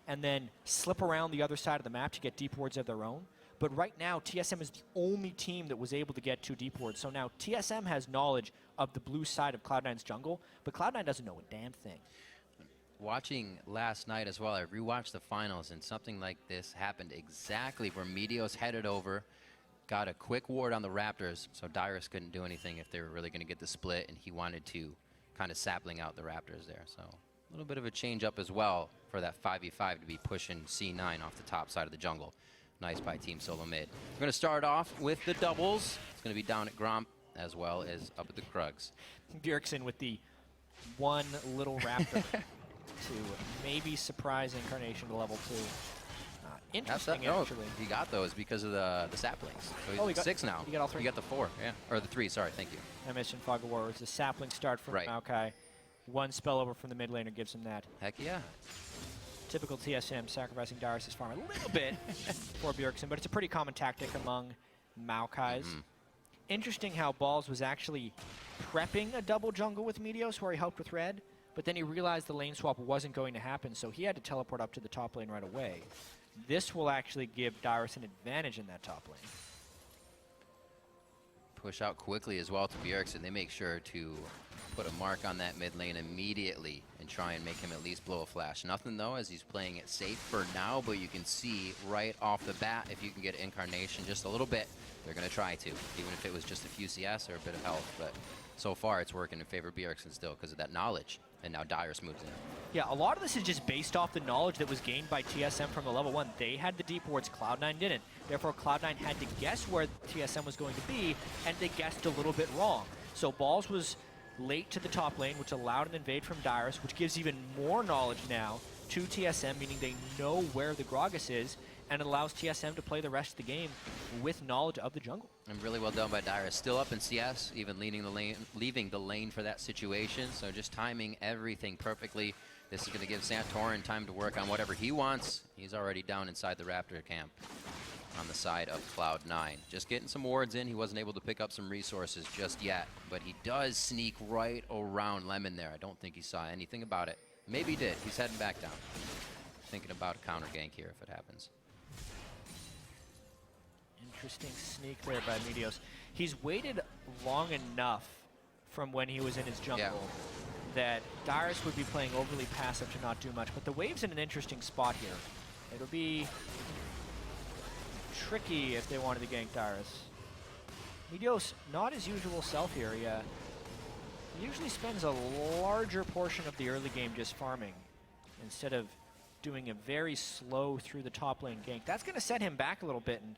and then slip around the other side of the map to get deep wards of their own. But right now, TSM is the only team that was able to get 2 deep wards. So now TSM has knowledge of the blue side of Cloud9's jungle, but Cloud9 doesn't know a damn thing. Watching last night as well, I rewatched the finals, and something like this happened exactly where Meteos headed over, got a quick ward on the Raptors, so Dyrus couldn't do anything if they were really going to get the split, and he wanted to kind of sapling out the Raptors there. So a little bit of a change up as well for that 5v5 to be pushing C9 off the top side of the jungle. Nice by Team Solo Mid. We're going to start off with the doubles. It's going to be down at Gromp as well as up at the Krugs. Bjergsen with the one little Raptor to maybe surprise Incarnation to level 2. Interesting, actually. He got those because of the saplings. So he's 6 now. He got all 3. He got the 4, yeah. Or the 3, sorry, thank you. I mentioned Fog of War. It's a sapling start from Maokai. One spell over from the mid laner gives him that. Heck yeah. Typical TSM, sacrificing Dyrus' farm a little bit for Bjergsen, but it's a pretty common tactic among Maokais. Interesting how Balls was actually prepping a double jungle with Meteos where he helped with red, but then he realized the lane swap wasn't going to happen, so he had to teleport up to the top lane right away. This will actually give Dyrus an advantage in that top lane. Push out quickly as well to Bjergsen. They make sure to put a mark on that mid lane immediately and try and make him at least blow a flash. Nothing though, as he's playing it safe for now, but you can see right off the bat, if you can get Incarnation just a little bit, they're going to try to, even if it was just a few CS or a bit of health. But so far, it's working in favor of Bjergsen still because of that knowledge. And now Dyrus moves in. Yeah, a lot of this is just based off the knowledge that was gained by TSM from the level 1. They had the deep wards, Cloud9 didn't. Therefore, Cloud9 had to guess where TSM was going to be, and they guessed a little bit wrong. So Balls was late to the top lane, which allowed an invade from Dyrus, which gives even more knowledge now to TSM, meaning they know where the Gragas is, and it allows TSM to play the rest of the game with knowledge of the jungle. And really well done by Dyrus. Still up in CS, even leaving the lane for that situation. So just timing everything perfectly. This is going to give Santorin time to work on whatever he wants. He's already down inside the Raptor camp on the side of Cloud9. Just getting some wards in. He wasn't able to pick up some resources just yet, but he does sneak right around Lemon there. I don't think he saw anything about it. Maybe he did. He's heading back down. Thinking about a counter gank here if it happens. Interesting sneak there by Meteos. He's waited long enough from when he was in his jungle that Dyrus would be playing overly passive to not do much, but the wave's in an interesting spot here. It'll be tricky if they wanted to gank Dyrus. Meteos, not his usual self here. He usually spends a larger portion of the early game just farming instead of doing a very slow through the top lane gank. That's going to set him back a little bit and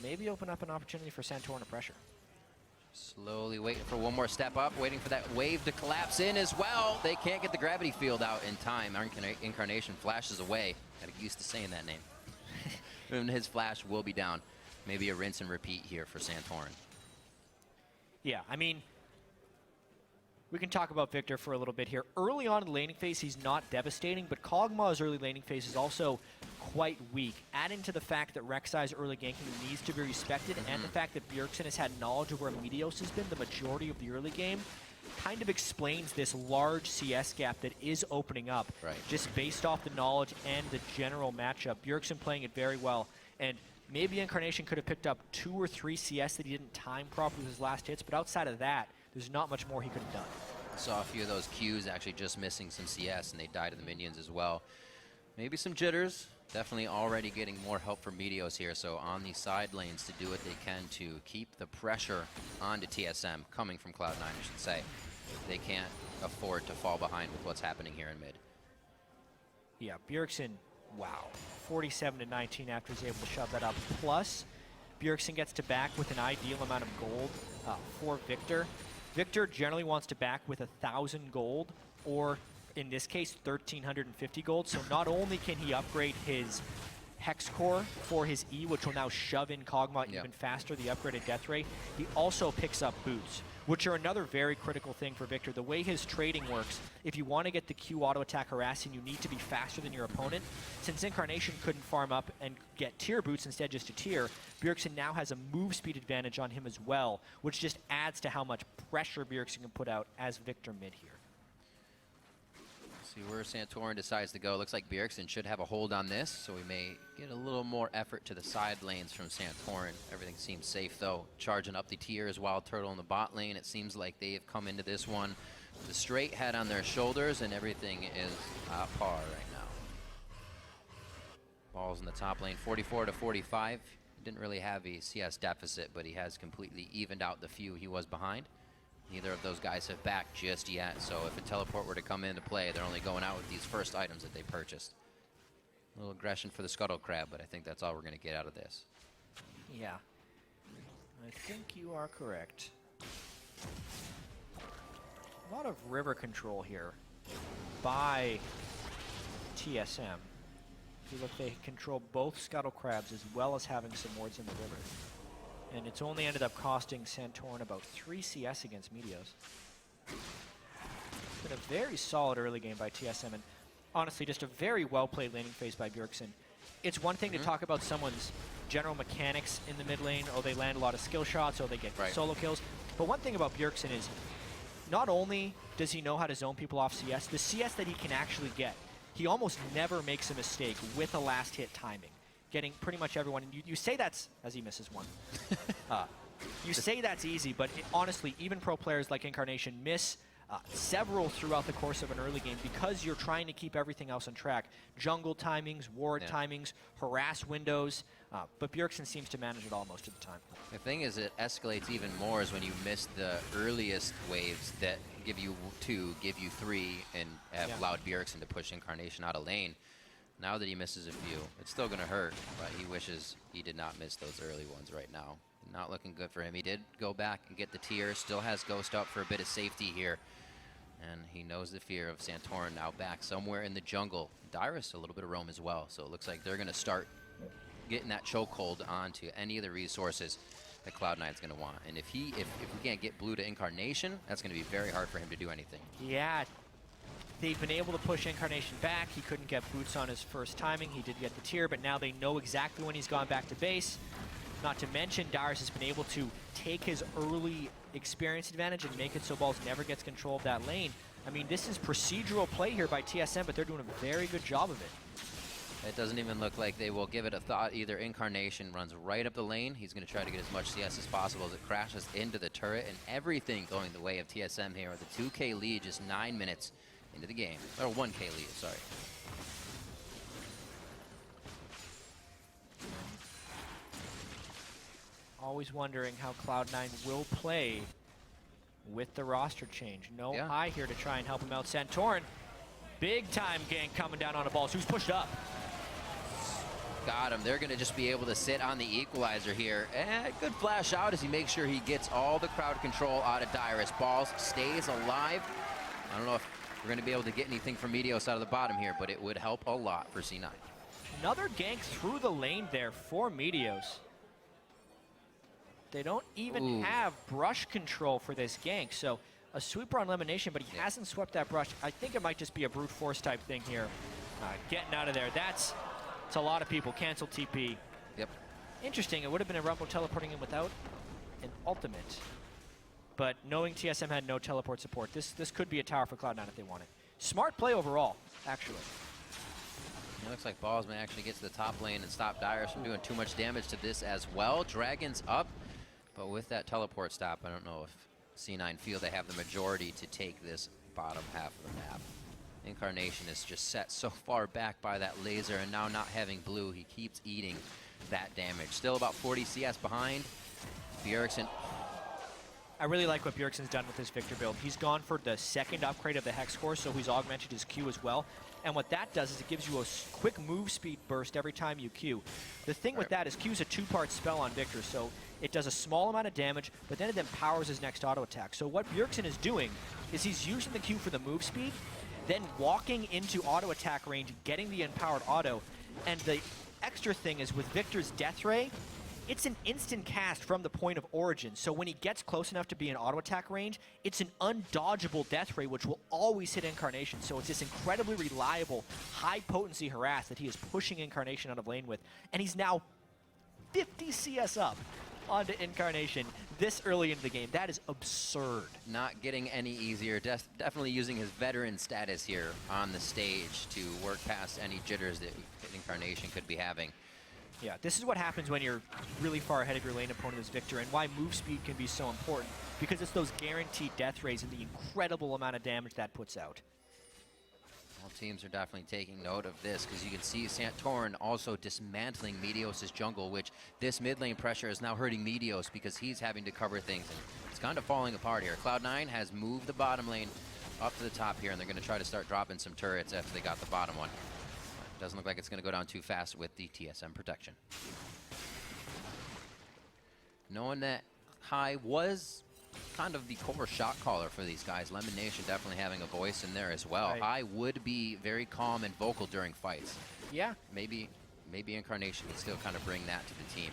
maybe open up an opportunity for Santorin to pressure. Slowly waiting for one more step up, waiting for that wave to collapse in as well. They can't get the gravity field out in time. Incarnation flashes away. Got used to saying that name. And his flash will be down. Maybe a rinse and repeat here for Santorin. Yeah, I mean, we can talk about Victor for a little bit here. Early on in the laning phase, he's not devastating, but Kog'Maw's early laning phase is also quite weak. Adding to the fact that Rek'Sai's early ganking needs to be respected, and the fact that Bjergsen has had knowledge of where Meteos has been the majority of the early game, kind of explains this large CS gap that is opening up, just based off the knowledge and the general matchup. Bjergsen playing it very well, and maybe Incarnation could have picked up 2 or 3 CS that he didn't time properly with his last hits, but outside of that, there's not much more he could have done. I saw a few of those Qs actually just missing some CS, and they died to the minions as well. Maybe some jitters. Definitely already getting more help from Meteos here, so on the side lanes to do what they can to keep the pressure onto TSM, coming from Cloud9, I should say. They can't afford to fall behind with what's happening here in mid. Yeah, Bjergsen, wow. 47-19 after he's able to shove that up. Plus, Bjergsen gets to back with an ideal amount of gold for Victor. Victor generally wants to back with 1,000 gold, or in this case, 1,350 gold. So not only can he upgrade his Hex Core for his E, which will now shove in Kog'Maw even faster, the upgraded death ray, he also picks up boots, which are another very critical thing for Victor. The way his trading works, if you want to get the Q auto attack harassing, you need to be faster than your opponent. Since Incarnation couldn't farm up and get tier boots, instead just a tier, Bjergsen now has a move speed advantage on him as well, which just adds to how much pressure Bjergsen can put out as Victor mid here. See where Santorin decides to go. Looks like Bjergsen should have a hold on this, so we may get a little more effort to the side lanes from Santorin. Everything seems safe, though. Charging up the tier as Wild Turtle in the bot lane. It seems like they have come into this one with a straight head on their shoulders, and everything is at par right now. Balls in the top lane, 44 to 45. Didn't really have a CS deficit, but he has completely evened out the few he was behind. Neither of those guys have backed just yet, so if a teleport were to come into play, they're only going out with these first items that they purchased. A little aggression for the Scuttle Crab, but I think that's all we're going to get out of this. Yeah, I think you are correct. A lot of river control here by TSM. If you look, they control both Scuttle Crabs as well as having some wards in the river. And it's only ended up costing Santorin about 3 CS against Meteos. It's been a very solid early game by TSM, and honestly, just a very well-played laning phase by Bjergsen. It's one thing to talk about someone's general mechanics in the mid lane. Oh, they land a lot of skill shots, oh, they get solo kills. But one thing about Bjergsen is, not only does he know how to zone people off CS, the CS that he can actually get, he almost never makes a mistake with a last hit timing. Getting pretty much everyone, and you say that's, as he misses one, you say that's easy, but honestly, even pro players like Incarnation miss several throughout the course of an early game because you're trying to keep everything else on track. Jungle timings, ward timings, harass windows, but Bjergsen seems to manage it all most of the time. The thing is, it escalates even more is when you miss the earliest waves that give you 2, give you 3, and have allowed Bjergsen to push Incarnation out of lane. Now that he misses a few, it's still going to hurt, but he wishes he did not miss those early ones right now. Not looking good for him. He did go back and get the tier, still has Ghost up for a bit of safety here. And he knows the fear of Santorin now back somewhere in the jungle. Dyrus, a little bit of roam as well, so it looks like they're going to start getting that chokehold onto any of the resources that Cloud9's going to want. And if we can't get blue to Incarnation, that's going to be very hard for him to do anything. Yeah. They've been able to push Incarnation back. He couldn't get boots on his first timing. He did get the tier, but now they know exactly when he's gone back to base. Not to mention, Dyrus has been able to take his early experience advantage and make it so Balls never gets control of that lane. I mean, this is procedural play here by TSM, but they're doing a very good job of it. It doesn't even look like they will give it a thought either. Incarnation runs right up the lane. He's going to try to get as much CS as possible as it crashes into the turret, and everything going the way of TSM here with a 2K lead, just 9 minutes into the game. Or 1K lead, sorry. Always wondering how Cloud9 will play with the roster change. No eye here to try and help him out. Santorin, big time gank coming down on the balls. Who's pushed up? Got him. They're going to just be able to sit on the equalizer here. And good flash out as he makes sure he gets all the crowd control out of Dyrus. Balls stays alive. I don't know if we're going to be able to get anything from Meteos out of the bottom here, but it would help a lot for C9. Another gank through the lane there for Meteos. They don't even have brush control for this gank, so a sweeper on elimination, but he hasn't swept that brush. I think it might just be a brute force type thing here. Getting out of there. That's a lot of people. Cancel TP. Yep. Interesting. It would have been a Rumble teleporting in without an ultimate. But knowing TSM had no teleport support, this could be a tower for Cloud9 if they want it. Smart play overall, actually. It looks like Balls may actually get to the top lane and stop Dyrus from doing too much damage to this as well. Dragon's up, but with that teleport stop, I don't know if C9 feel they have the majority to take this bottom half of the map. Incarnation is just set so far back by that laser, and now not having blue, he keeps eating that damage. Still about 40 CS behind. Bjergsen. I really like what Bjergsen's done with his Victor build. He's gone for the second upgrade of the Hex Core, so he's augmented his Q as well. And what that does is it gives you a quick move speed burst every time you Q. The thing with that is Q's a 2-part spell on Victor, so it does a small amount of damage, but then it powers his next auto attack. So what Bjergsen is doing is he's using the Q for the move speed, then walking into auto attack range, getting the empowered auto. And the extra thing is with Victor's Death Ray, it's an instant cast from the point of origin. So when he gets close enough to be in auto attack range, it's an undodgeable Death Ray, which will always hit Incarnation. So it's this incredibly reliable, high potency harass that he is pushing Incarnation out of lane with. And he's now 50 CS up. onto Incarnation this early into the game. That is absurd. Not getting any easier. Definitely using his veteran status here on the stage to work past any jitters that Incarnation could be having. Yeah, this is what happens when you're really far ahead of your lane opponent as Victor, and why move speed can be so important, because it's those guaranteed death rays and the incredible amount of damage that puts out. All teams are definitely taking note of this, because you can see Santorin also dismantling Meteos' jungle, which this mid lane pressure is now hurting Meteos because he's having to cover things, and it's kind of falling apart here. Cloud9 has moved the bottom lane up to the top here, and they're going to try to start dropping some turrets after they got the bottom one. Doesn't look like it's going to go down too fast with the TSM protection. Knowing that High was kind of the core shot caller for these guys, Lemon Nation definitely having a voice in there as well. Right. High would be very calm and vocal during fights. Yeah. Maybe Incarnation can still kind of bring that to the team.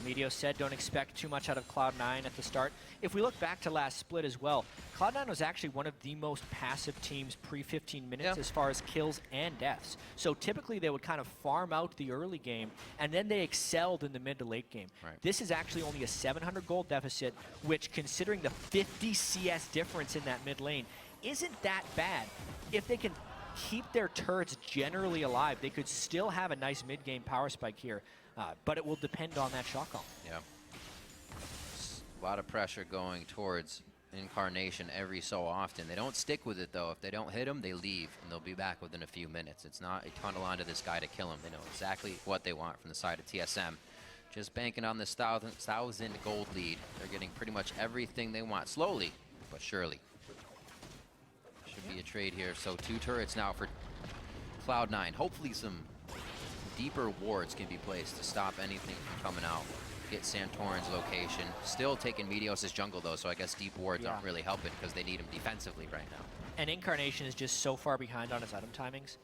Meteos said don't expect too much out of Cloud9 at the start. If we look back to last split as well, Cloud9 was actually one of the most passive teams pre-15 minutes as far as kills and deaths. So typically they would kind of farm out the early game, and then they excelled in the mid to late game. Right. This is actually only a 700 gold deficit, which, considering the 50 CS difference in that mid lane, isn't that bad. If they can keep their turrets generally alive, they could still have a nice mid-game power spike here. But it will depend on that shot call. Yeah. A lot of pressure going towards Incarnation every so often. They don't stick with it, though. If they don't hit them, they leave, and they'll be back within a few minutes. It's not a tunnel onto this guy to kill him. They know exactly what they want from the side of TSM. Just banking on this 1,000 gold lead. They're getting pretty much everything they want, slowly but surely. Should be a trade here. So 2 turrets now for Cloud9. Hopefully some deeper wards can be placed to stop anything from coming out. Get Santorin's location. Still taking Meteos' jungle, though, so I guess deep wards aren't really helping because they need him defensively right now. And Incarnation is just so far behind on his item timings.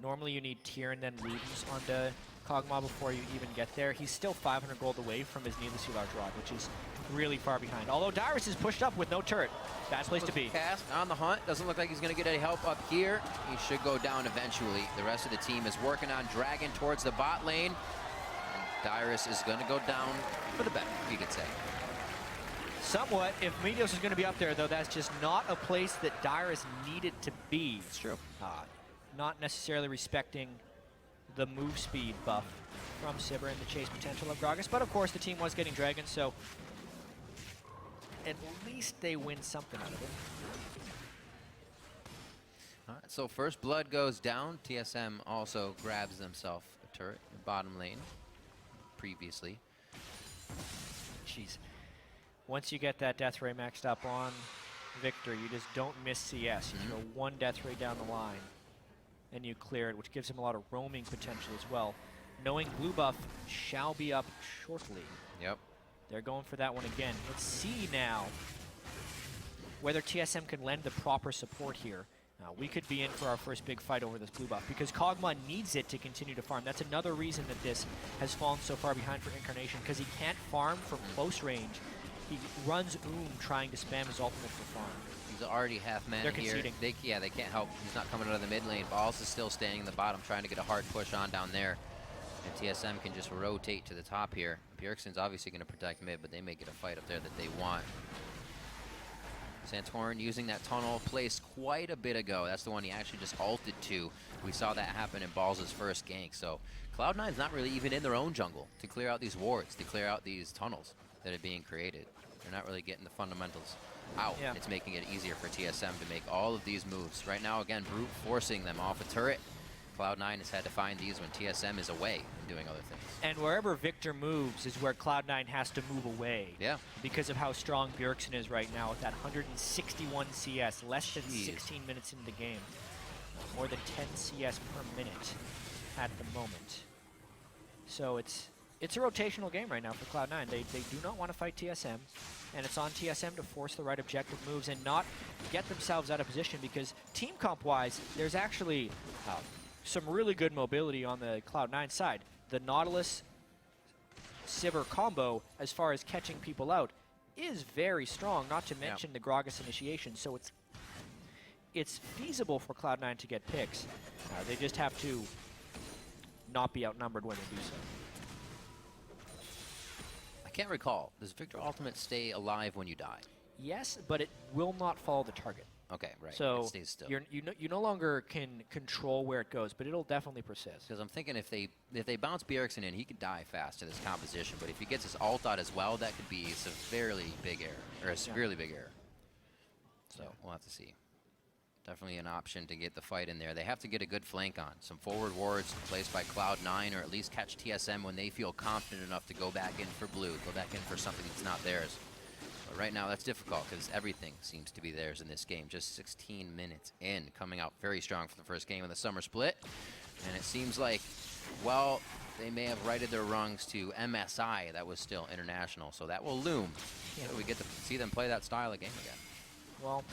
Normally you need Tyr and then Ludens onto Kog'Maw before you even get there. He's still 500 gold away from his needlessly large rod, which is really far behind. Although Dyrus is pushed up with no turret. Bad place to be. Cast on the hunt. Doesn't look like he's going to get any help up here. He should go down eventually. The rest of the team is working on Dragon towards the bot lane. And Dyrus is going to go down for the bet, you could say. Somewhat. If Meteos is going to be up there, though, that's just not a place that Dyrus needed to be. It's true. Not necessarily respecting the move speed buff from Sivir and the chase potential of Gragas. But of course, the team was getting Dragons, so at least they win something out of it. All right, so first blood goes down. TSM also grabs themselves a turret in the bottom lane previously. Jeez. Once you get that death ray maxed up on Victor, you just don't miss CS. You throw one death ray down the line and you clear it, which gives him a lot of roaming potential as well. Knowing blue buff shall be up shortly. Yep. They're going for that one again. Let's see now whether TSM can lend the proper support here. We could be in for our first big fight over this blue buff because Kog'Maw needs it to continue to farm. That's another reason that this has fallen so far behind for Incarnation, because he can't farm from close range. He runs trying to spam his ultimate for farm. He's already half mana They're here. conceding. They can't help. He's not coming out of the mid lane. Balls is still staying in the bottom, trying to get a hard push on down there. And TSM can just rotate to the top here. Bjergsen's obviously going to protect mid, but they may get a fight up there that they want. Santorin using that tunnel placed quite a bit ago. That's the one he actually just ulted to. We saw that happen in Balls' first gank. So Cloud9's not really even in their own jungle to clear out these wards, to clear out these tunnels that are being created. They're not really getting the fundamentals out. Yeah. It's making it easier for TSM to make all of these moves. Right now, again, brute forcing them off a turret. Cloud9 has had to find these when TSM is away and doing other things. And wherever Victor moves is where Cloud9 has to move away. Yeah. Because of how strong Bjergsen is right now with that 161 CS, less than Jeez. 16 minutes into the game. More than 10 CS per minute at the moment. So it's a rotational game right now for Cloud9. They do not want to fight TSM, and it's on TSM to force the right objective moves and not get themselves out of position, because team comp-wise, there's actually some really good mobility on the Cloud9 side. The Nautilus-Sivir combo, as far as catching people out, is very strong, not to mention the Gragas initiation, so it's feasible for Cloud9 to get picks. They just have to not be outnumbered when they do so. I can't recall. Does Victor Ultimate stay alive when you die? Yes, but it will not follow the target. Okay, right. So it stays still. you no longer can control where it goes, but it'll definitely persist. Because I'm thinking if they bounce Bjergsen in, he could die fast to this composition. But if he gets his ult out as well, that could be a severely big error, or a severely big error. So we'll have to see. Definitely an option to get the fight in there. They have to get a good flank on. Some forward wards placed by Cloud9, or at least catch TSM when they feel confident enough to go back in for blue, go back in for something that's not theirs. But right now, that's difficult because everything seems to be theirs in this game. Just 16 minutes in, coming out very strong for the first game of the Summer Split. And it seems like, well, they may have righted their wrongs to MSI. That was still international, so that will loom. Yeah. So we get to see them play that style of game again. Well,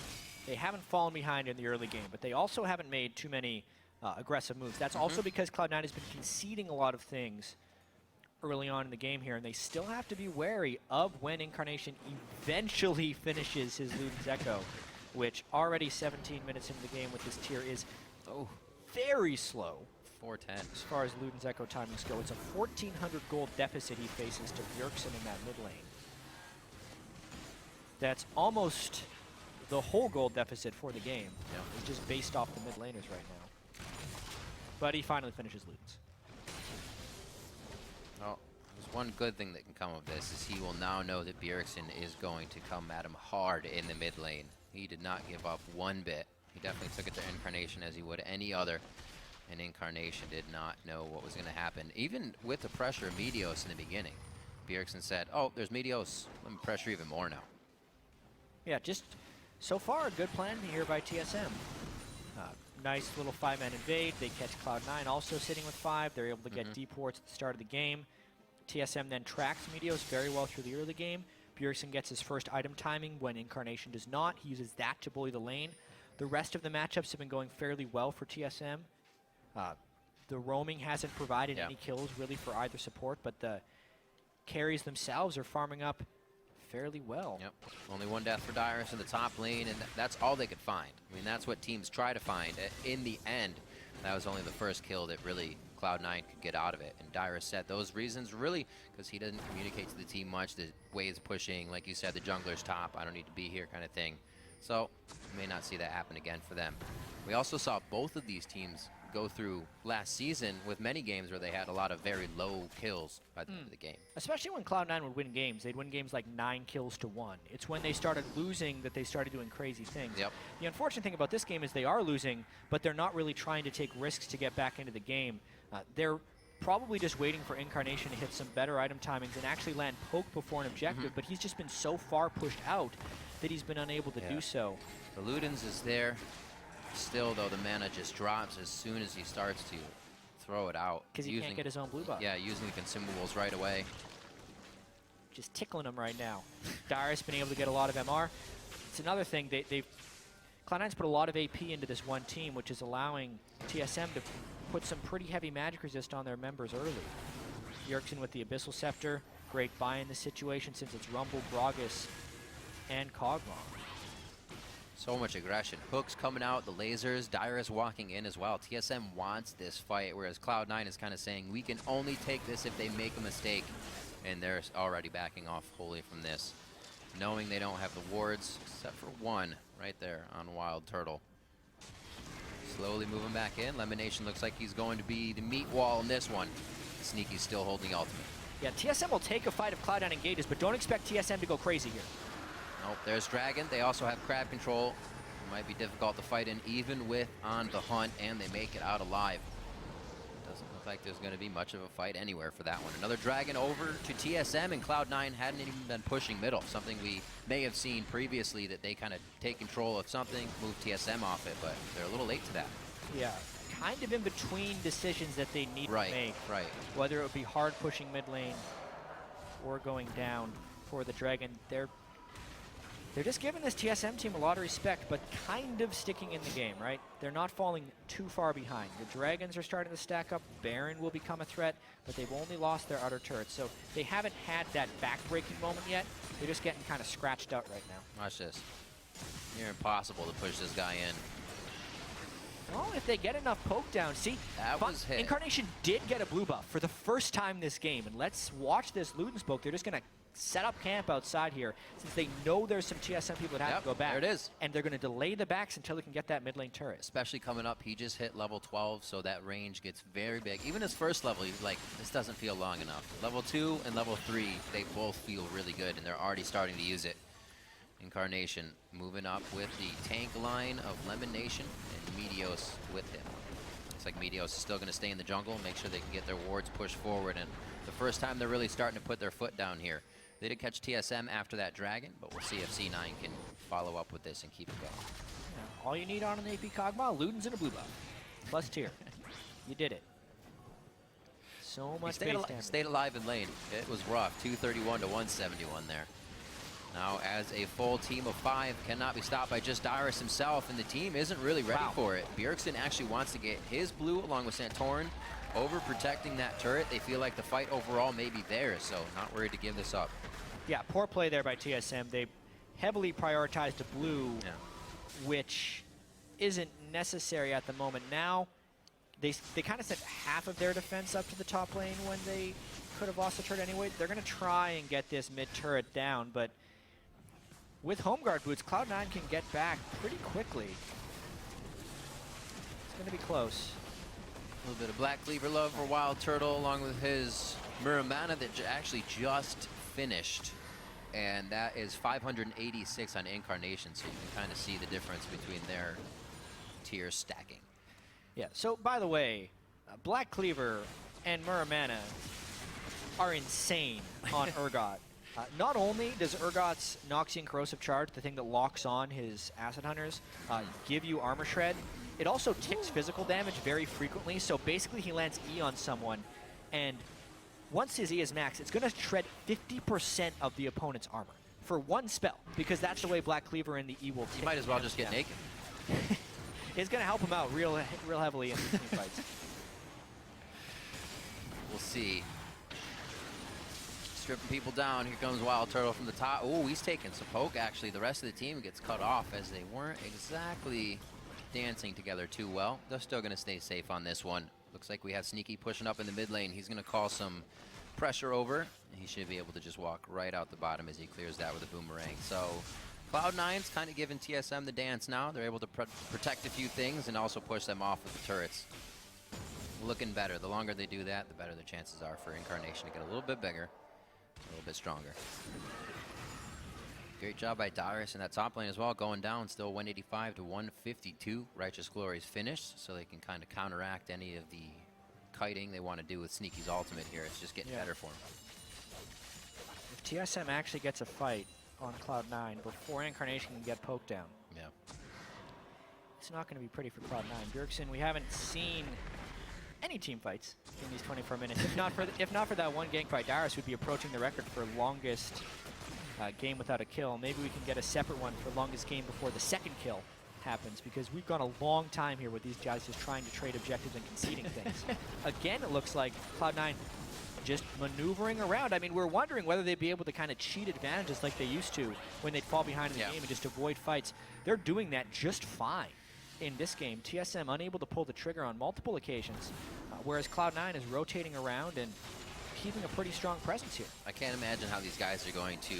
they haven't fallen behind in the early game, but they also haven't made too many aggressive moves. That's also because Cloud9 has been conceding a lot of things early on in the game here, and they still have to be wary of when Incarnation eventually finishes his Luden's Echo, which already 17 minutes into the game with this tier is very slow. 410. As far as Luden's Echo timings go, it's a 1,400 gold deficit he faces to Bjergsen in that mid lane. That's almost the whole gold deficit for the game. Yeah. It's just based off the mid laners right now. But he finally finishes Luden's. Well, there's one good thing that can come of this is he will now know that Bjergsen is going to come at him hard in the mid lane. He did not give up one bit. He definitely took it to Incarnation as he would any other. And Incarnation did not know what was going to happen. Even with the pressure of Meteos in the beginning, Bjergsen said, oh, there's Meteos. Let me pressure even more now. Yeah, just so far a good plan here by TSM. Nice little 5-man invade. They catch Cloud9 also sitting with 5. They're able to get deep wards at the start of the game. TSM then tracks Meteos very well through the early game. Bjergsen gets his first item timing when Incarnation does not. He uses that to bully the lane. The rest of the matchups have been going fairly well for TSM. The roaming hasn't provided any kills really for either support, but the carries themselves are farming up fairly well. Yep. Only one death for Dyrus in the top lane, and that's all they could find. I mean, that's what teams try to find. In the end, that was only the first kill that really Cloud9 could get out of it. And Dyrus said those reasons really because he doesn't communicate to the team much. The waves pushing, like you said, the jungler's top, I don't need to be here kind of thing. So, we may not see that happen again for them. We also saw both of these teams go through last season with many games where they had a lot of very low kills by the end of the game. Especially when Cloud9 would win games. They'd win games like 9 kills to 1. It's when they started losing that they started doing crazy things. Yep. The unfortunate thing about this game is they are losing, but they're not really trying to take risks to get back into the game. They're probably just waiting for Incarnation to hit some better item timings and actually land poke before an objective, but he's just been so far pushed out that he's been unable to do so. The Luden's is there. Still, though, the mana just drops as soon as he starts to throw it out. Because he can't get his own blue buff. Yeah, using the consumables right away. Just tickling him right now. Dyrus been able to get a lot of MR. It's another thing. Cloud9's put a lot of AP into this one team, which is allowing TSM to put some pretty heavy magic resist on their members early. Bjergsen with the Abyssal Scepter. Great buy in this situation since it's Rumble, Gragas, and Kog'Maw. So much aggression. Hooks coming out, the lasers, Dyrus walking in as well. TSM wants this fight, whereas Cloud9 is kind of saying, we can only take this if they make a mistake. And they're already backing off wholly from this, knowing they don't have the wards, except for one right there on Wild Turtle. Slowly moving back in. Lemonation looks like he's going to be the meat wall in this one. Sneaky's still holding the ultimate. Yeah, TSM will take a fight if Cloud9 engages, but don't expect TSM to go crazy here. Nope, there's Dragon. They also have crab control. It might be difficult to fight in even with on the hunt, and they make it out alive. Doesn't look like there's going to be much of a fight anywhere for that one. Another Dragon over to TSM, and Cloud9 hadn't even been pushing middle, something we may have seen previously, that they kind of take control of something, move TSM off it, but they're a little late to that. Yeah, kind of in between decisions that they need to make. Right. Whether it would be hard pushing mid lane or going down for the Dragon. They're just giving this TSM team a lot of respect, but kind of sticking in the game, right? They're not falling too far behind. The Dragons are starting to stack up. Baron will become a threat, but they've only lost their outer turrets. So they haven't had that back-breaking moment yet. They're just getting kind of scratched out right now. Watch this. Near impossible to push this guy in. Well, if they get enough poke down. See, that was hit. Incarnation did get a blue buff for the first time this game. And let's watch this Luden's poke. They're just going to set up camp outside here since they know there's some TSM people that have to go back. There it is. And they're going to delay the backs until they can get that mid lane turret. Especially coming up, he just hit level 12, so that range gets very big. Even his first level, he's like, this doesn't feel long enough. Level 2 and level 3, they both feel really good, and they're already starting to use it. Incarnation moving up with the tank line of Lemon Nation and Meteos with him. Looks like Meteos is still going to stay in the jungle, make sure they can get their wards pushed forward, and the first time they're really starting to put their foot down here. They did catch TSM after that dragon, but we'll see if C9 can follow up with this and keep it going. Yeah, all you need on an AP Kog'Maw, Luden's and a blue buff. Plus tier. You did it. So much base damage. Stayed alive in lane. It was rough. 231 to 171 there. Now, as a full team of 5 cannot be stopped by just Dyrus himself, and the team isn't really ready for it. Bjergsen actually wants to get his blue along with Santorin over protecting that turret. They feel like the fight overall may be theirs, so not worried to give this up. Yeah, poor play there by TSM. They heavily prioritized the blue, which isn't necessary at the moment. Now, they kind of sent half of their defense up to the top lane when they could have lost the turret anyway. They're going to try and get this mid turret down, but with home guard boots, Cloud9 can get back pretty quickly. It's going to be close. A little bit of Black Cleaver love for Wild Turtle along with his Muramana that actually just finished. And that is 586 on Incarnation, so you can kind of see the difference between their tiers stacking. Yeah, so by the way, Black Cleaver and Muramana are insane on Urgot. Not only does Urgot's Noxian Corrosive Charge, the thing that locks on his Acid Hunters, give you Armor Shred, it also ticks physical damage very frequently, so basically he lands E on someone, and once his E is max, it's going to shred 50% of the opponent's armor for one spell, because that's the way Black Cleaver and the E will tick. You might as well just get naked. It's going to help him out real heavily in these team fights. We'll see. Stripping people down. Here comes Wild Turtle from the top. Oh, he's taking some poke, actually. The rest of the team gets cut off as they weren't exactly dancing together too well. They're still going to stay safe on this one. Looks like we have Sneaky pushing up in the mid lane. He's going to call some pressure over. He should be able to just walk right out the bottom as he clears that with a boomerang. So Cloud9's kind of giving TSM the dance now. They're able to protect a few things and also push them off with the turrets. Looking better. The longer they do that, the better the chances are for Incarnation to get a little bit bigger, a little bit stronger. Great job by Dyrus in that top lane as well, going down still 185 to 152. Righteous Glory's finished, so they can kind of counteract any of the kiting they want to do with Sneaky's ultimate here. It's just getting better for him. If TSM actually gets a fight on Cloud9 before Incarnation can get poked down, it's not going to be pretty for Cloud9. Bjergsen, we haven't seen any team fights in these 24 minutes. If not for that one gank fight, Dyrus would be approaching the record for longest game without a kill. Maybe we can get a separate one for longest game before the second kill happens, because we've gone a long time here with these guys just trying to trade objectives and conceding things. Again, it looks like Cloud9 just maneuvering around. I mean, we're wondering whether they'd be able to kind of cheat advantages like they used to when they'd fall behind in the game and just avoid fights. They're doing that just fine in this game. TSM unable to pull the trigger on multiple occasions, whereas Cloud9 is rotating around and keeping a pretty strong presence here. I can't imagine how these guys are going to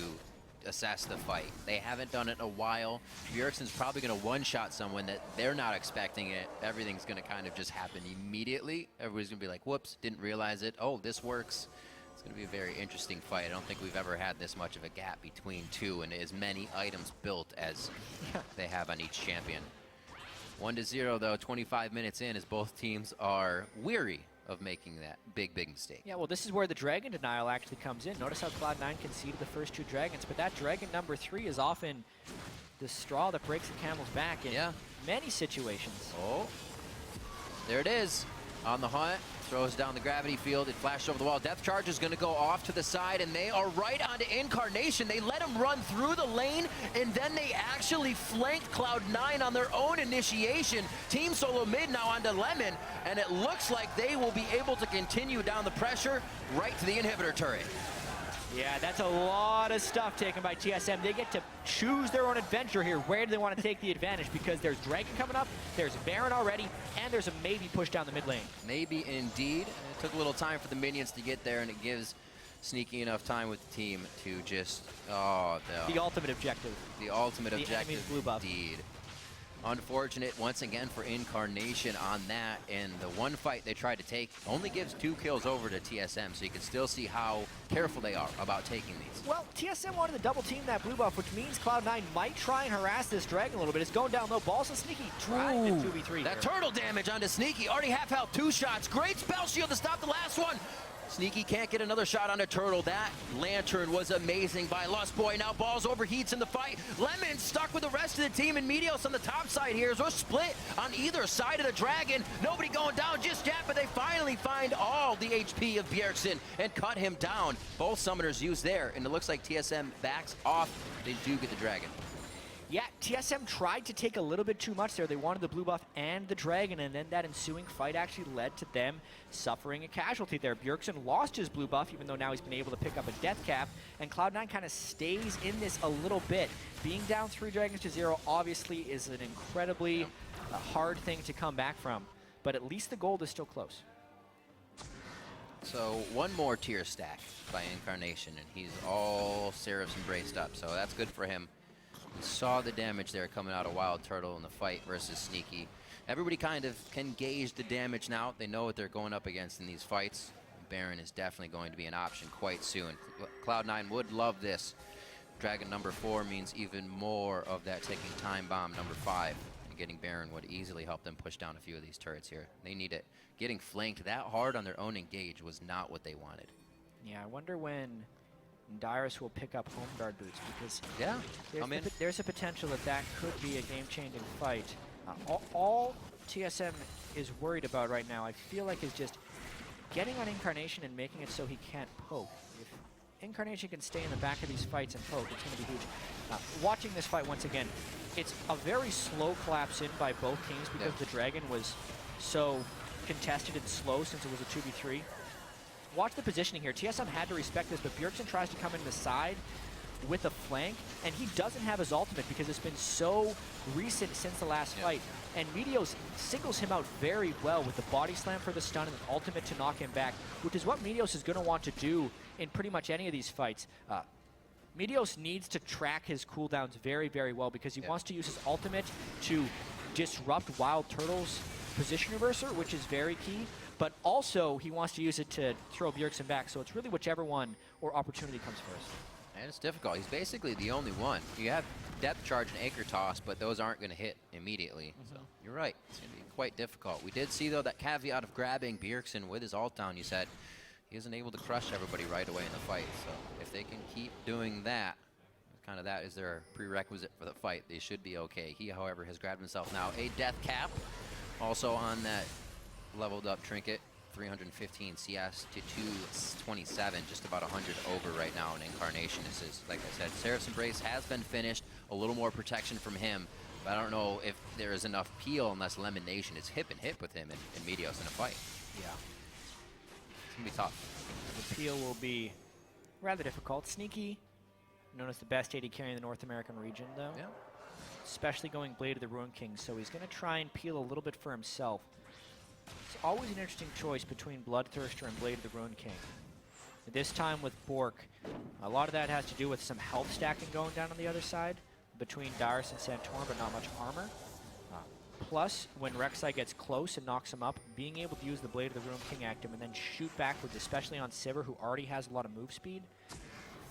assess the fight. They haven't done it in a while. Bjergsen's probably going to one-shot someone that they're not expecting it. Everything's going to kind of just happen immediately. Everybody's going to be like, whoops, didn't realize it. Oh, this works. It's going to be a very interesting fight. I don't think we've ever had this much of a gap between two and as many items built as they have on each champion. 1-0 though, 25 minutes in, as both teams are weary of making that big mistake. Yeah, well, this is where the dragon denial actually comes in. Notice how Cloud9 conceded the first two dragons, but that dragon number 3 is often the straw that breaks the camel's back in many situations. Oh, there it is. On the hunt, throws down the gravity field. It flashed over the wall. Death Charge is going to go off to the side, and they are right onto Incarnation. They let him run through the lane, and then they actually flanked Cloud9 on their own initiation. Team Solo mid now onto Lemon, and it looks like they will be able to continue down the pressure right to the inhibitor turret. Yeah, that's a lot of stuff taken by TSM. They get to choose their own adventure here. Where do they want to take the advantage? Because there's Dragon coming up, there's Baron already, and there's a maybe push down the mid lane. Maybe indeed. It took a little time for the minions to get there, and it gives sneaky enough time with the team to just, The ultimate objective. the ultimate The objective enemy's blue buff. indeed. Unfortunate once again for Incarnation on that, and the one fight they tried to take only gives 2 kills over to TSM, so you can still see how careful they are about taking these. Well, TSM wanted to double team that blue buff, which means Cloud9 might try and harass this Dragon a little bit. It's going down low. Balls and Sneaky trying to 2v3 That here. turtle damage onto Sneaky, already half health, 2 shots. Great spell shield to stop the last one. Sneaky can't get another shot on a turtle. That lantern was amazing by Lust Boy. Now Balls overheats in the fight. Lemon stuck with the rest of the team, and Meteos on the top side here. So we're split on either side of the Dragon. Nobody going down just yet, but they finally find all the HP of Bjergsen and cut him down. Both summoners used there, and it looks like TSM backs off. They do get the Dragon. Yeah, TSM tried to take a little bit too much there. They wanted the blue buff and the Dragon, and then that ensuing fight actually led to them suffering a casualty there. Bjergsen lost his blue buff, even though now he's been able to pick up a death cap, and Cloud9 kind of stays in this a little bit. Being down 3 Dragons to 0 obviously is an incredibly hard thing to come back from, but at least the gold is still close. So one more tier stack by Incarnation, and he's all Seraphs embraced up, so that's good for him. We saw the damage there coming out of Wild Turtle in the fight versus Sneaky. Everybody kind of can gauge the damage now. They know what they're going up against in these fights. Baron is definitely going to be an option quite soon. Cloud9 would love this. Dragon number 4 means even more of that taking Time Bomb number 5. And getting Baron would easily help them push down a few of these turrets here. They need it. Getting flanked that hard on their own engage was not what they wanted. Yeah, I wonder when Dyrus will pick up home guard boots, because there's a potential that that could be a game-changing fight. All TSM is worried about right now, I feel like, is just getting on Incarnation and making it so he can't poke. If Incarnation can stay in the back of these fights and poke, it's going to be huge. Watching this fight once again, it's a very slow collapse in by both teams because the Dragon was so contested and slow since it was a 2v3. Watch the positioning here. TSM had to respect this, but Bjergsen tries to come in the side with a flank, and he doesn't have his ultimate because it's been so recent since the last fight. And Meteos singles him out very well with the body slam for the stun and the ultimate to knock him back, which is what Meteos is going to want to do in pretty much any of these fights. Meteos needs to track his cooldowns very, very well because he wants to use his ultimate to disrupt Wild Turtle's position reverser, which is very key. But also, he wants to use it to throw Bjergsen back, so it's really whichever one or opportunity comes first. And it's difficult. He's basically the only one. You have depth charge and anchor toss, but those aren't going to hit immediately. So you're right. It's going to be quite difficult. We did see, though, that caveat of grabbing Bjergsen with his ult down. You said he isn't able to crush everybody right away in the fight. So if they can keep doing that, kind of that is their prerequisite for the fight, they should be okay. He, however, has grabbed himself now a death cap. Also on that leveled up trinket, 315 CS to 227, just about 100 over right now in Incarnation. This is, like I said, Seraph's Embrace has been finished, a little more protection from him, but I don't know if there is enough peel unless Lemon Nation is hip and hip with him and Meteos in a fight. Yeah. It's going to be tough. The peel will be rather difficult. Sneaky, known as the best AD carry in the North American region, though. Yeah. Especially going Blade of the Ruin King, so he's going to try and peel a little bit for himself. It's always an interesting choice between Bloodthirster and Blade of the Ruin King. This time with Bork, a lot of that has to do with some health stacking going down on the other side between Dyrus and Santorin, but not much armor. Plus, when Rek'Sai gets close and knocks him up, being able to use the Blade of the Ruin King active and then shoot backwards, especially on Sivir, who already has a lot of move speed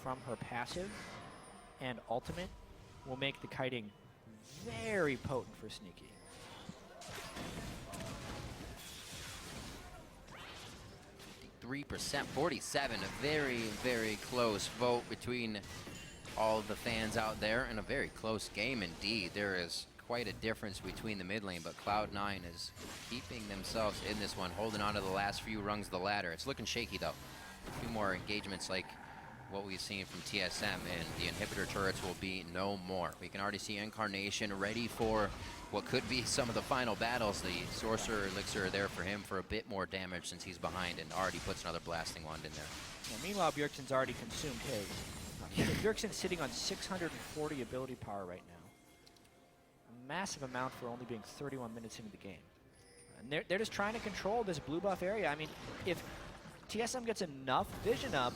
from her passive and ultimate, will make the kiting very potent for Sneaky. 3%, 47, a very, very close vote between all of the fans out there, and a very close game indeed. There is quite a difference between the mid lane, but Cloud9 is keeping themselves in this one, holding on to the last few rungs of the ladder. It's looking shaky though. A few more engagements like what we've seen from TSM, and the inhibitor turrets will be no more. We can already see Incarnation ready for what could be some of the final battles. The Sorcerer Elixir there for him for a bit more damage since he's behind, and already puts another blasting wand in there. Yeah, meanwhile, Bjergsen's already consumed his. Bjergsen's sitting on 640 ability power right now. A massive amount for only being 31 minutes into the game. And they're just trying to control this blue buff area. I mean, if TSM gets enough vision up,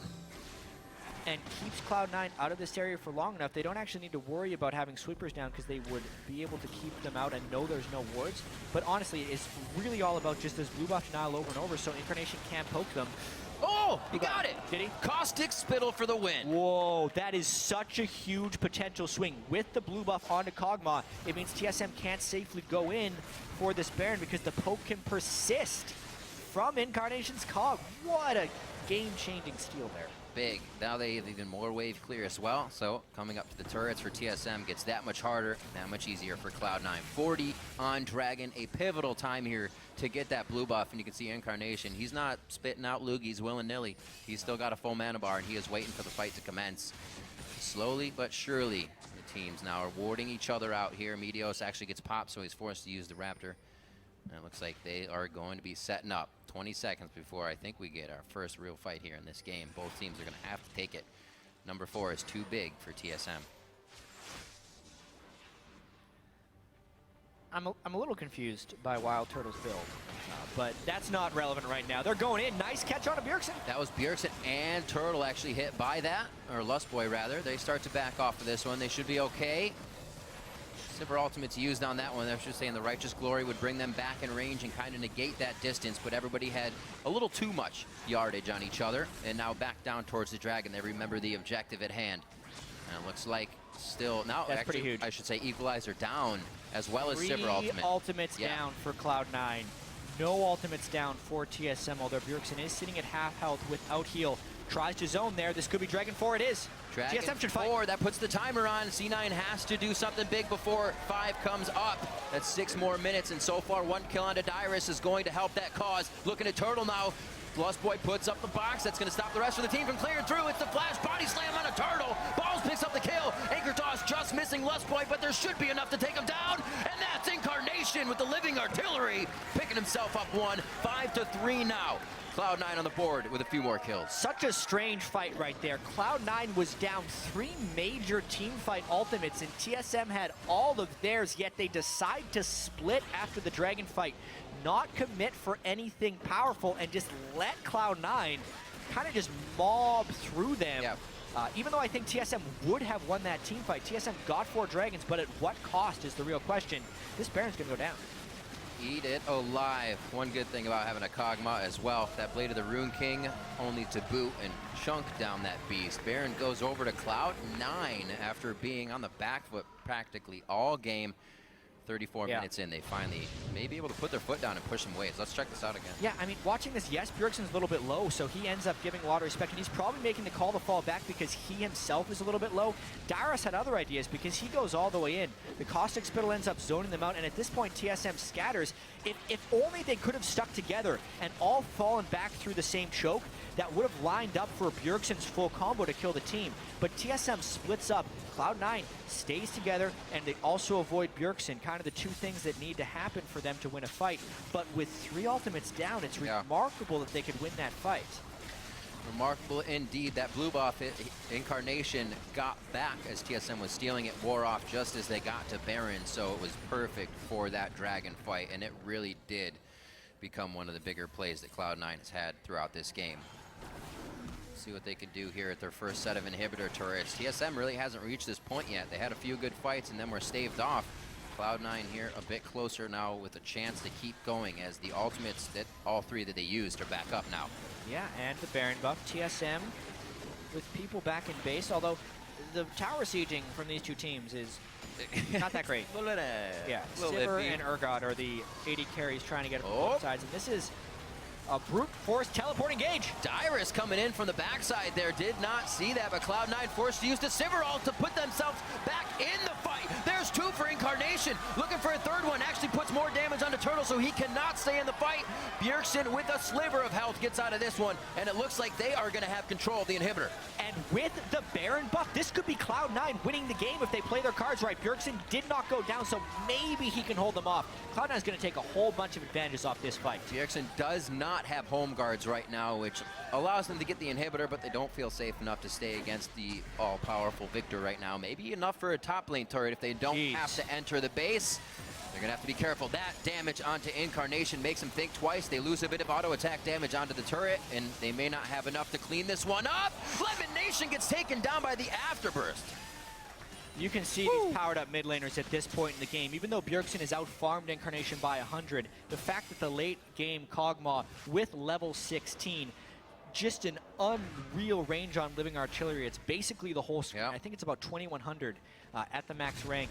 and keeps Cloud9 out of this area for long enough. They don't actually need to worry about having sweepers down because they would be able to keep them out and know there's no wards. But honestly, it's really all about just this blue buff denial over and over, so Incarnation can't poke them. Oh, he got it. Did he? Caustic Spittle for the win. Whoa, that is such a huge potential swing. With the blue buff onto Kog'Maw, it means TSM can't safely go in for this Baron because the poke can persist from Incarnation's Cog. What a game-changing steal there. Big. Now they have even more wave clear as well. So coming up to the turrets for TSM gets that much harder, that much easier for Cloud9. 40 on Dragon, a pivotal time here to get that blue buff. And you can see Incarnation, he's not spitting out loogies willy-nilly. He's still got a full mana bar and he is waiting for the fight to commence. Slowly but surely, the teams now are warding each other out here. Meteos actually gets popped, so he's forced to use the Raptor. And it looks like they are going to be setting up 20 seconds before I think we get our first real fight here in this game. Both teams are going to have to take it. Number 4 is too big for TSM. I'm a little confused by Wild Turtle's build, but that's not relevant right now. They're going in. Nice catch on a Bjergsen. That was Bjergsen and Turtle actually hit by that, or Lustboy rather. They start to back off of this one. They should be okay. Sivir ultimate's used on that one. I was just saying the Righteous Glory would bring them back in range and kind of negate that distance, but everybody had a little too much yardage on each other, and now back down towards the Dragon. They remember the objective at hand. And it looks like still, now that's actually, pretty huge. I should say Equalizer down, as well as Sivir ultimate. 3 ultimates down for Cloud9. No ultimates down for TSM, although Bjergsen is sitting at half health without heal. Tries to zone there. This could be Dragon 4. It is. Dragon TSM should fight. 4, that puts the timer on. C9 has to do something big before 5 comes up. That's 6 more minutes, and so far 1 kill onto Dyrus is going to help that cause. Looking at Turtle now. Lustboy puts up the box. That's going to stop the rest of the team from clearing through. It's the flash body slam on a Turtle. Balls picks up the kill. Anchor toss just missing Lustboy, but there should be enough to take him down. And that's Incarnation with the living artillery. Picking himself up 1. 5-3 now. Cloud9 on the board with a few more kills. Such a strange fight right there. Cloud9 was down 3 major team fight ultimates, and TSM had all of theirs, yet they decide to split after the Dragon fight. Not commit for anything powerful and just let Cloud9 kind of just mob through them. Yep. Even though I think TSM would have won that team fight, TSM got 4 Dragons, but at what cost is the real question. This Baron's going to go down. Eat it alive. One good thing about having a Kog'Maw as well, that Blade of the Rune King only to boot and chunk down that beast. Baron goes over to Cloud9 after being on the back foot practically all game. 34 minutes in, they finally may be able to put their foot down and push some waves. Let's check this out again. Yeah, I mean, watching this, yes, Bjergsen's a little bit low, so he ends up giving a lot of respect, and he's probably making the call to fall back because he himself is a little bit low. Dyrus had other ideas because he goes all the way in. The Caustic Spittle ends up zoning them out, and at this point, TSM scatters. If only they could have stuck together and all fallen back through the same choke, that would have lined up for Bjergsen's full combo to kill the team. But TSM splits up. Cloud9 stays together, and they also avoid Bjergsen, kind of the 2 things that need to happen for them to win a fight. But with 3 ultimates down, it's remarkable that they could win that fight. Remarkable indeed. That blue buff Incarnation got back as TSM was stealing it, wore off just as they got to Baron, so it was perfect for that Dragon fight, and it really did become one of the bigger plays that Cloud9 has had throughout this game. See what they could do here at their first set of inhibitor turrets. TSM really hasn't reached this point yet. They had a few good fights and then were staved off. Cloud9 here a bit closer now with a chance to keep going as the ultimates, that all 3 that they used, are back up now. Yeah, and the Baron buff. TSM with people back in base, although the tower sieging from these 2 teams is not that great. Yeah, Sivir and Urgot are the AD carries trying to get it from both sides, and this is a brute force teleport engage. Dyrus coming in from the backside there, did not see that, but Cloud9 forced to use the Sivir ult to put themselves back in the fight. There's 2 for Incarnation, looking for a 3rd one, actually puts more damage onto Turtle, so he cannot stay in the fight. Bjergsen with a sliver of health gets out of this one, and it looks like they are going to have control of the inhibitor. And with the Baron buff, this could be Cloud9 winning the game if they play their cards right. Bjergsen did not go down, so maybe he can hold them off. Cloud9 is going to take a whole bunch of advantages off this fight. Bjergsen does not have home guards right now, which allows them to get the inhibitor, but they don't feel safe enough to stay against the all-powerful Victor right now. Maybe enough for a top lane turret if they don't have to enter the base. They're going to have to be careful. That damage onto Incarnation makes them think twice. They lose a bit of auto attack damage onto the turret, and they may not have enough to clean this one up. Lemonation gets taken down by the Afterburst. You can see these powered up mid laners at this point in the game. Even though Bjergsen has outfarmed Incarnation by 100, the fact that the late game Kog'Maw with level 16, just an unreal range on living artillery. It's basically the whole screen. I think it's about 2100 at the max rank.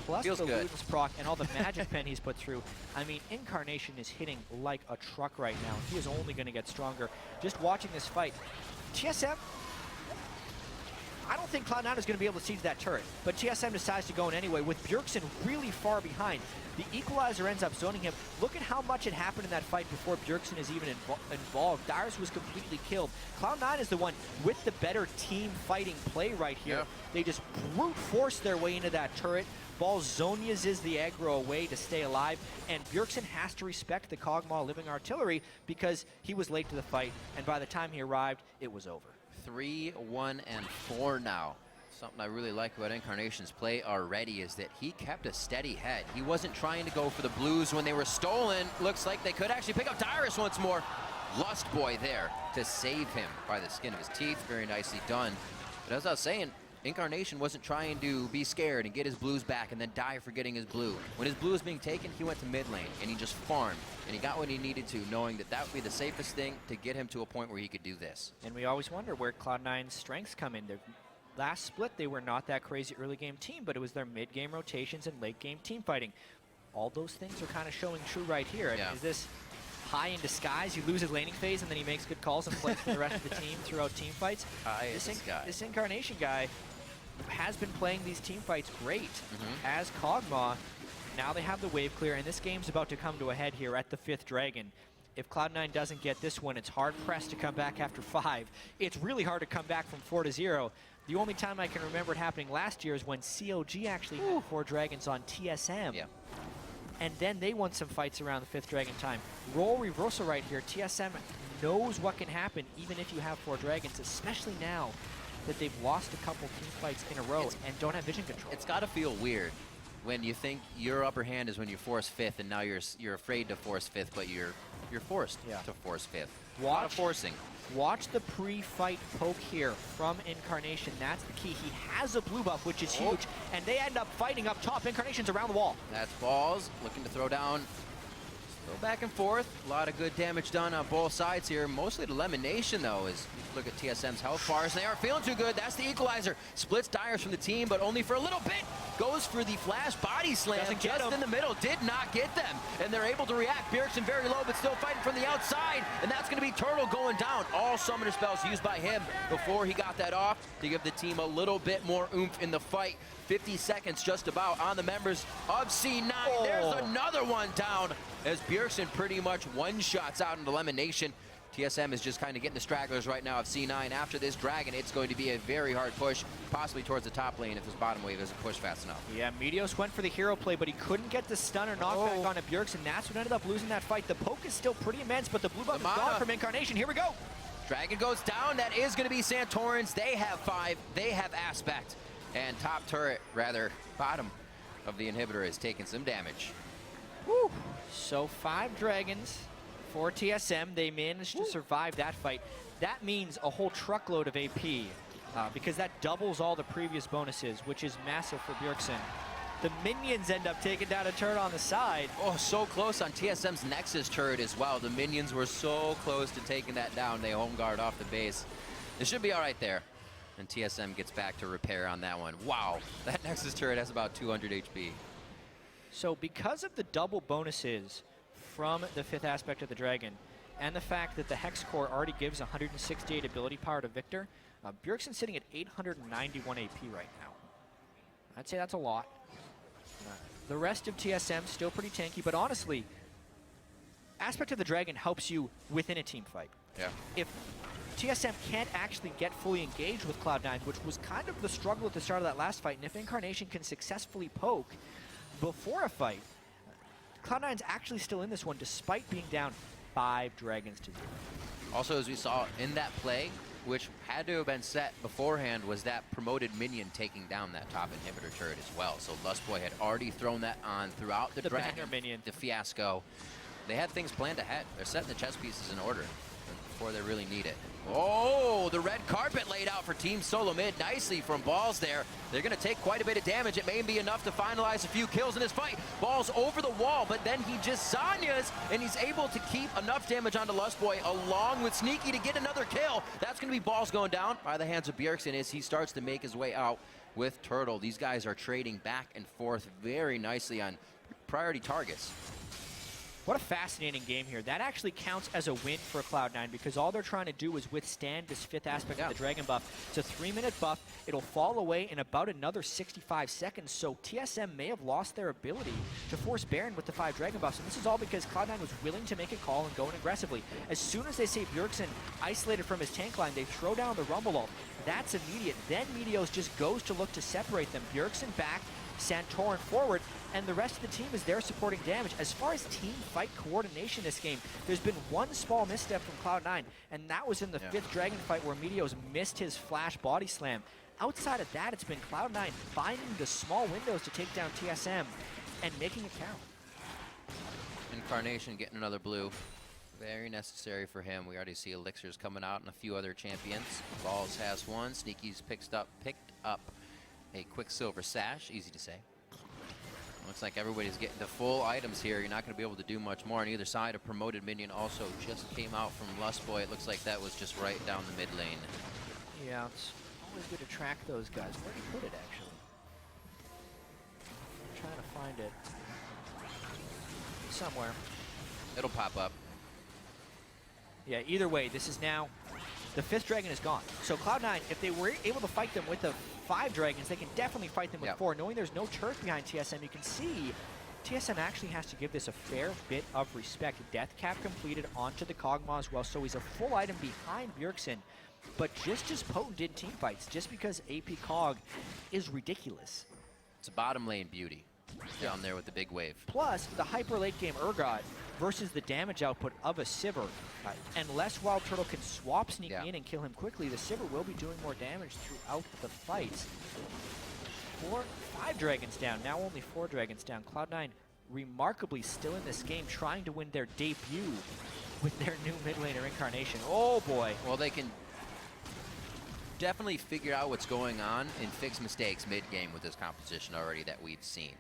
Plus Feels the good. Luden's proc and all the magic pen he's put through. I mean, Incarnation is hitting like a truck right now. He is only going to get stronger. Just watching this fight, TSM, I don't think Cloud9 is going to be able to siege that turret, but TSM decides to go in anyway with Bjergsen really far behind. The equalizer ends up zoning him. Look at how much had happened in that fight before Bjergsen is even involved. Dyrus was completely killed. Cloud9 is the one with the better team fighting play right here. Yeah. They just brute force their way into that turret. Ball Zonias is the aggro away to stay alive, and Bjergsen has to respect the Kog'Maw living artillery because he was late to the fight, and by the time he arrived, it was over. 3, 1, and 4 now. Something I really like about Incarnation's play already is that he kept a steady head. He wasn't trying to go for the blues when they were stolen. Looks like they could actually pick up Dyrus once more. Lust Boy there to save him by the skin of his teeth. Very nicely done. But as I was saying, Incarnation wasn't trying to be scared and get his blues back and then die for getting his blue. When his blue was being taken, he went to mid lane and he just farmed. And he got what he needed to, knowing that that would be the safest thing to get him to a point where he could do this. And we always wonder where Cloud9's strengths come in. Their last split, they were not that crazy early game team, but it was their mid-game rotations and late-game team fighting. All those things are kind of showing true right here. Yeah. Is this high in disguise? You lose his laning phase, and then he makes good calls and plays for the rest of the team throughout team fights. This Incarnation guy has been playing these team fights great as Kog'Maw. Now they have the wave clear, and this game's about to come to a head here at the 5th Dragon. If Cloud9 doesn't get this one, it's hard-pressed to come back after 5. It's really hard to come back from 4-0. The only time I can remember it happening last year is when COG actually had 4 Dragons on TSM. Yeah. And then they won some fights around the 5th Dragon time. Role reversal right here. TSM knows what can happen even if you have 4 Dragons, especially now that they've lost a couple team fights in a row and don't have vision control. It's got to feel weird when you think your upper hand is when you force 5th, and now you're afraid to force 5th, but you're forced to force 5th. A lot of forcing. Watch the pre-fight poke here from Incarnation. That's the key. He has a blue buff, which is huge, and they end up fighting up top. Incarnation's around the wall. That's Balls looking to throw down. Still back and forth. A lot of good damage done on both sides here. Mostly the Lemonation, though, is look at TSM's health bars. They aren't feeling too good. That's the equalizer. Splits Dyrus from the team, but only for a little bit. Goes for the flash body slam just in the middle. Did not get them. And they're able to react. Bjergsen very low, but still fighting from the outside. And that's going to be Turtle going down. All summoner spells used by him before he got that off to give the team a little bit more oomph in the fight. 50 seconds just about on the members of C9. There's another one down as Bjergsen pretty much one-shots out into Lemonation. TSM is just kind of getting the stragglers right now of C9. After this Dragon, it's going to be a very hard push, possibly towards the top lane if this bottom wave isn't pushed fast enough. Yeah, Meteos went for the hero play, but he couldn't get the stun or knockback on Bjergsen. That's what ended up losing that fight. The poke is still pretty immense, but the blue buff is gone from Incarnation. Here we go. Dragon goes down. That is going to be Santorans. They have 5. They have Aspect. And top turret, rather, bottom of the inhibitor is taking some damage. Woo. So 5 Dragons for TSM. They managed to survive that fight. That means a whole truckload of AP because that doubles all the previous bonuses, which is massive for Bjergsen. The minions end up taking down a turret on the side. Oh, so close on TSM's Nexus turret as well. The minions were so close to taking that down. They home guard off the base. It should be all right there. And TSM gets back to repair on that one. Wow, that Nexus turret has about 200 HP. So because of the double bonuses from the 5th aspect of the Dragon, and the fact that the Hex Core already gives 168 ability power to Victor, Bjergsen's sitting at 891 AP right now. I'd say that's a lot. The rest of TSM still pretty tanky, but honestly, aspect of the Dragon helps you within a team fight. Yeah. If TSM can't actually get fully engaged with Cloud9, which was kind of the struggle at the start of that last fight, and if Incarnation can successfully poke before a fight, Cloud9's actually still in this one despite being down 5 Dragons to 0. Also, as we saw in that play, which had to have been set beforehand, was that promoted minion taking down that top inhibitor turret as well. So Lustboy had already thrown that on throughout the dragon, banger minion. the fiasco. They had things planned ahead. They're setting the chess pieces in order before they really need it. Oh, the red carpet laid out for Team Solo Mid nicely from Balls there. They're going to take quite a bit of damage. It may be enough to finalize a few kills in this fight. Balls over the wall, but then he just Zanya's, and he's able to keep enough damage onto Lustboy along with Sneaky to get another kill. That's going to be Balls going down by the hands of Bjergsen as he starts to make his way out with Turtle. These guys are trading back and forth very nicely on priority targets. What a fascinating game here. That actually counts as a win for Cloud9 because all they're trying to do is withstand this fifth aspect of the Dragon buff. It's a 3-minute buff. It'll fall away in about another 65 seconds, so TSM may have lost their ability to force Baron with the 5 Dragon buffs, and this is all because Cloud9 was willing to make a call and go in aggressively. As soon as they see Bjergsen isolated from his tank line, they throw down the Rumble ult. That's immediate. Then Meteos just goes to look to separate them. Bjergsen back, Santorin forward, and the rest of the team is there supporting damage. As far as team fight coordination this game, there's been one small misstep from Cloud9, and that was in the 5th Dragon fight where Meteos missed his flash body slam. Outside of that, it's been Cloud9 finding the small windows to take down TSM and making it count. Incarnation getting another blue. Very necessary for him. We already see Elixirs coming out and a few other champions. Balls has one. Sneaky's picked up a Quicksilver Sash, easy to say. Looks like everybody's getting the full items here. You're not going to be able to do much more on either side. A promoted minion also just came out from Lustboy. It looks like that was just right down the mid lane. Yeah, it's always good to track those guys. Where did he put it, actually? I'm trying to find it. Somewhere. It'll pop up. Yeah, either way, this is now, the 5th Dragon is gone. So Cloud9, if they were able to fight them with the 5 Dragons, they can definitely fight them with 4. Knowing there's no turret behind TSM, you can see TSM actually has to give this a fair bit of respect. Death cap completed onto the Kog'Maw as well, so he's a full item behind Bjergsen, but just as potent in team fights, just because AP Cog is ridiculous. It's a bottom lane beauty down there with the big wave. Plus, the hyper late game Urgot versus the damage output of a Sivir. Unless Wild Turtle can swap Sneaky in and kill him quickly, the Sivir will be doing more damage throughout the fights. 5 Dragons down, now only 4 Dragons down. Cloud9 remarkably still in this game, trying to win their debut with their new mid laner Incarnation. Oh boy. Well, they can definitely figure out what's going on and fix mistakes mid-game with this composition already that we've seen.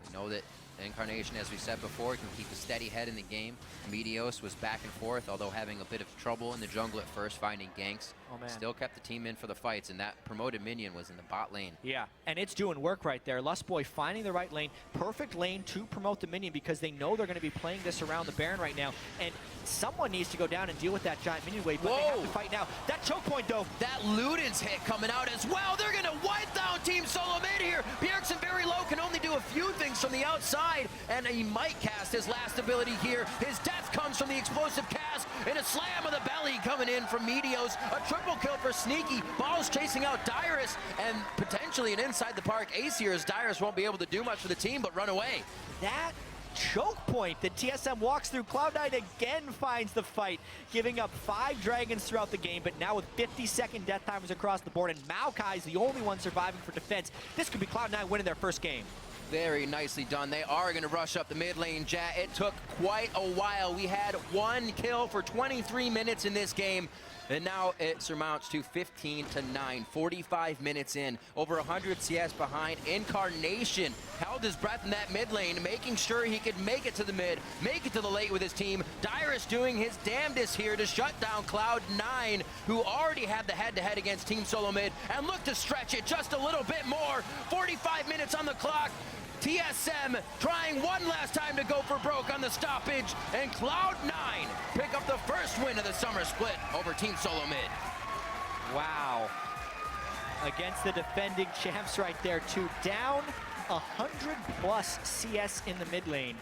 We know that Incarnation, as we said before, can keep a steady head in the game. Meteos was back and forth, although having a bit of trouble in the jungle at first, finding ganks. Oh, man. Still kept the team in for the fights, and that promoted minion was in the bot lane. Yeah, and it's doing work right there. Lustboy finding the right lane, perfect lane to promote the minion because they know they're going to be playing this around the Baron right now. And someone needs to go down and deal with that giant minion wave, but they have to fight now. That choke point, though. That Luden's hit coming out as well. They're going to wipe down Team Solo Mid here. Bjergsen very low, can only do a few things from the outside, and he might cast his last ability here. His death comes from the explosive cast, and a slam of the belly coming in from Meteos. A triple kill for Sneaky. Balls chasing out Dyrus, and potentially an inside the park ace here as Dyrus won't be able to do much for the team but run away. That choke point that TSM walks through, Cloud9 again finds the fight, giving up 5 Dragons throughout the game, but now with 50-second death timers across the board, and Maokai's the only one surviving for defense. This could be Cloud9 winning their first game. Very nicely done. They are going to rush up the mid lane, Jat. It took quite a while. We had 1 kill for 23 minutes in this game, and now it surmounts to 15-9, 45 minutes in. Over 100 CS behind. Incarnation held his breath in that mid lane, making sure he could make it to the mid, make it to the late with his team. Dyrus doing his damnedest here to shut down Cloud9, who already had the head-to-head against Team Solo Mid, and look to stretch it just a little bit more. 45 minutes on the clock. TSM trying one last time to go for broke on the stoppage, and Cloud9 pick up the first win of the summer split over Team Solo Mid. Wow. Against the defending champs right there, too. Down 100+ CS in the mid lane.